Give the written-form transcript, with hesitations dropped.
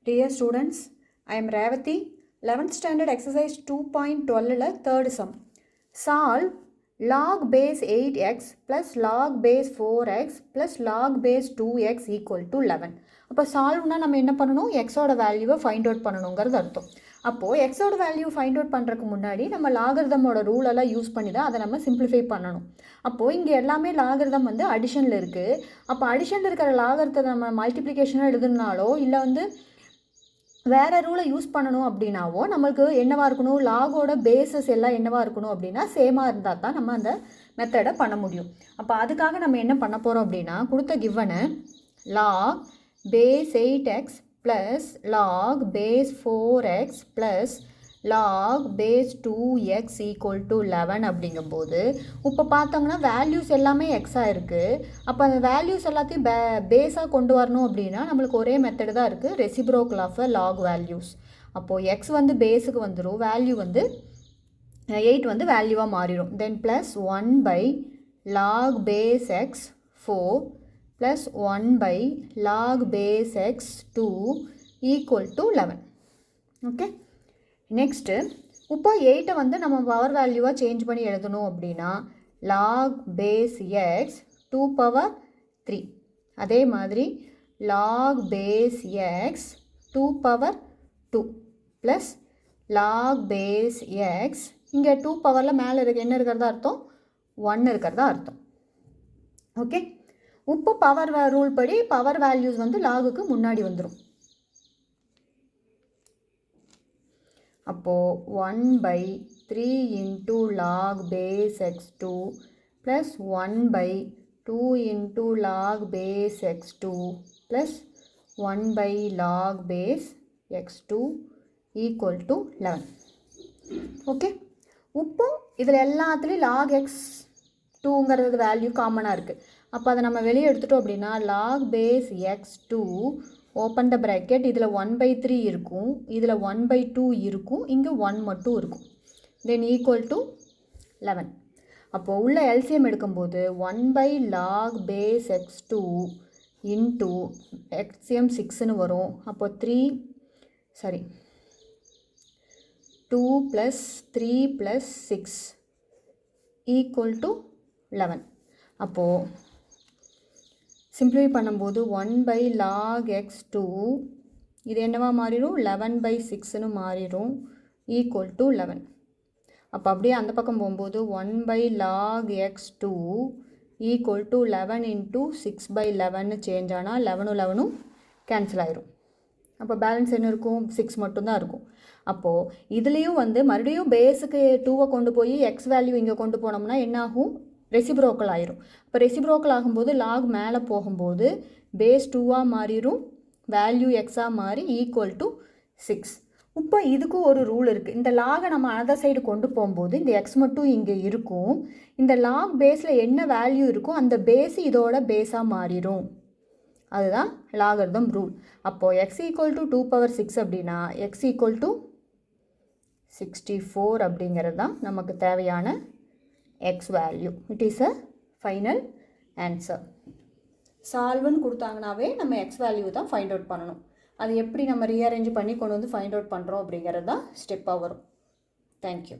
Dear students, I am Revati, 11th standard exercise 2.12 third sum. Solve log base 8x plus log base 4x plus log base 2x equal to 11. அப்போ சால்வ்னா நம்ம என்ன பண்ணணும், எக்ஸோட வேல்யூவை find out பண்ணணுங்கிறது அர்த்தம். அப்போது எக்ஸோட வேல்யூ ஃபைண்ட் அவுட் பண்ணுறதுக்கு முன்னாடி நம்ம லாகரிதமோட ரூலெல்லாம் யூஸ் பண்ணி தான் அதை நம்ம சிம்பிளிஃபை பண்ணணும். அப்போது இங்கே எல்லாமே லாகரிதம் வந்து அடிஷனில் இருக்குது. அப்போ அடிஷனில் இருக்கிற லாகரத்தை நம்ம மல்டிப்ளிகேஷனாக எழுதுனாலோ இல்லை வந்து வேறு ரூலை யூஸ் பண்ணணும் அப்படின்னாவோ நம்மளுக்கு என்னவாக இருக்கணும், லாகோட பேசஸ் எல்லாம் என்னவாக இருக்கணும் அப்படின்னா சேமாக இருந்தால் தான் நம்ம அந்த மெத்தடை பண்ண முடியும். அப்போ அதுக்காக நம்ம என்ன பண்ண போகிறோம் அப்படின்னா, கொடுத்த கிவனை log base 8x plus log base 4x plus log base 2x equal to 11 அப்படிங்கும்போது இப்போ பார்த்தோங்கன்னா வேல்யூஸ் எல்லாமே எக்ஸாக இருக்குது. அப்போ அந்த வேல்யூஸ் எல்லாத்தையும் பேஸாக கொண்டு வரணும் அப்படின்னா நம்மளுக்கு ஒரே மெத்தடு தான் இருக்குது, ரெசிப்ரோக்கல் ஆஃப் லாக் வேல்யூஸ். அப்போது எக்ஸ் வந்து பேஸுக்கு வந்துடும், வேல்யூ வந்து 8 வந்து வேல்யூவாக மாறிடும். Then plus 1 by log base x 4 plus 1 by log base x 2 equal to 11. Okay, next இப்போ 8 வந்து நம்ம பவர் வேல்யூவாக சேஞ்ச் பண்ணி எழுதணும் அப்படின்னா லாக் பேஸ் எக்ஸ் 2 பவர் 3, அதே மாதிரி log base x 2 power 2 plus log base x இங்கே 2 பவரில் மேலே என்ன இருக்கிறதா அர்த்தம், 1 இருக்கிறதா அர்த்தம். ஓகே, இப்போ பவர் ரூல் படி பவர் வேல்யூஸ் வந்து லாகுக்கு முன்னாடி வந்துடும். அப்போது 1 by 3 into log base x 2 plus 1 by 2 into log base x 2 plus 1 by log base x 2 equal to 11. Okay, இப்போ இதில் எல்லாத்துலேயும் லாக் எக்ஸ் 2ங்கிறது வேல்யூ காமனாக இருக்குது. அப்போ அதை நம்ம வெளியே எடுத்துட்டோம் அப்படின்னா log base x 2 open the bracket, இதில் 1/3 இருக்கும், இதில் 1/2 இருக்கும், இங்கே 1 மட்டும் இருக்கும். Then equal to 11. அப்போது உள்ள எல்சிஎம் எடுக்கும்போது 1 by log base x 2 into LCM 6ன்னு வரும். அப்போது 2 ப்ளஸ் 3 ப்ளஸ் 6 ஈக்குவல் டு 11. அப்போது சிம்பிளிஃபை பண்ணும்போது 1 பை லாக் எக்ஸ் 2 இது என்னவா மாறிடும், 11/6ன்னு மாறிடும், ஈக்குவல் டு 11. அப்போ அப்படியே அந்த பக்கம் போகும்போது 1 by log x 2 equal to 11 into 6/11ன்னு சேஞ்ச் ஆனால் 11 கேன்சல் ஆயிரும். அப்போ பேலன்ஸ் என்ன இருக்கும், 6 மட்டும்தான் இருக்கும். அப்போது இதுலேயும் வந்து மறுபடியும் பேஸுக்கு 2வை கொண்டு போய் எக்ஸ் வேல்யூ இங்கே கொண்டு போனோம்னா என்னாகும், ரெசிப்ரோக்கல் ஆயிரும். இப்போ ரெசிப்ரோக்கல் ஆகும்போது லாக் மேலே போகும்போது பேஸ் 2ஆக மாறிடும், வேல்யூ எக்ஸாக மாறி ஈக்குவல் டு 6. இப்போ இதுக்கு ஒரு ரூல் இருக்குது, இந்த லாகை நம்ம அனதர் சைடு கொண்டு போகும்போது இந்த எக்ஸ் மட்டும் இங்கே இருக்கும், இந்த லாக் பேஸில் என்ன வேல்யூ இருக்கோ அந்த பேஸ் இதோட பேஸாக மாறிடும். அதுதான் லாகரிதம் ரூல். அப்போது எக்ஸ் ஈக்குவல் டு 2 பவர் 6 அப்படின்னா எக்ஸ் ஈக்குவல் டு 64 அப்படிங்கிறது தான் நமக்கு தேவையான x value. It is a final answer. சால்வ்னு கொடுத்தாங்கனாவே நம்ம எக்ஸ் வேல்யூ தான் ஃபைண்ட் அவுட் பண்ணணும். அது எப்படி நம்ம ரீஅரேஞ்ச் பண்ணி கொண்டு வந்து ஃபைண்ட் அவுட் பண்ணுறோம் அப்படிங்கிறது தான் ஸ்டெப்பாக வரும். தேங்க்யூ.